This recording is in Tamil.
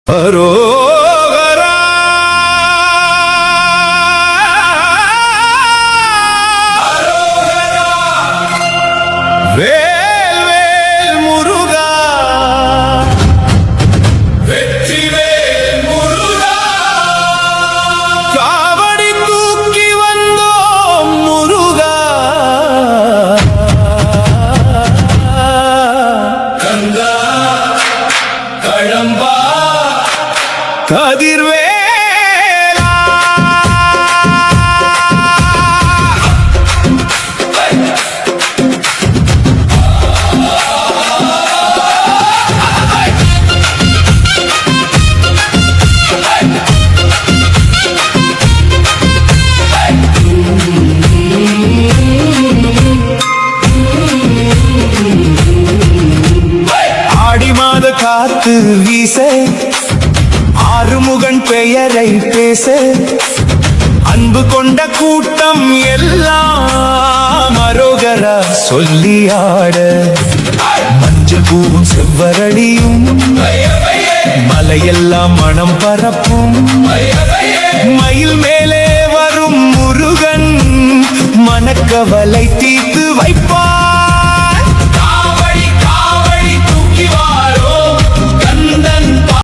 அரோகரா அரோகரா வேல் வேல் முருகா வெற்றிவேல் முருகா காவடி தூக்கி வந்தோம் முருகா கந்தா கடம்பா கதிர்வேலா ஆடி மாத காத்து வீச ஆறுமுகன் பெயரை பேச அன்பு கொண்ட கூட்டம் எல்லாம் அரோகரா சொல்லி ஆட மஞ்சள் பூவும் செவ்வரடியும் மலையெல்லாம் மனம் பரப்பும் மயில் மேலே வரும் முருகன் மனக்கவலை தீர்த்து வைப்பார்.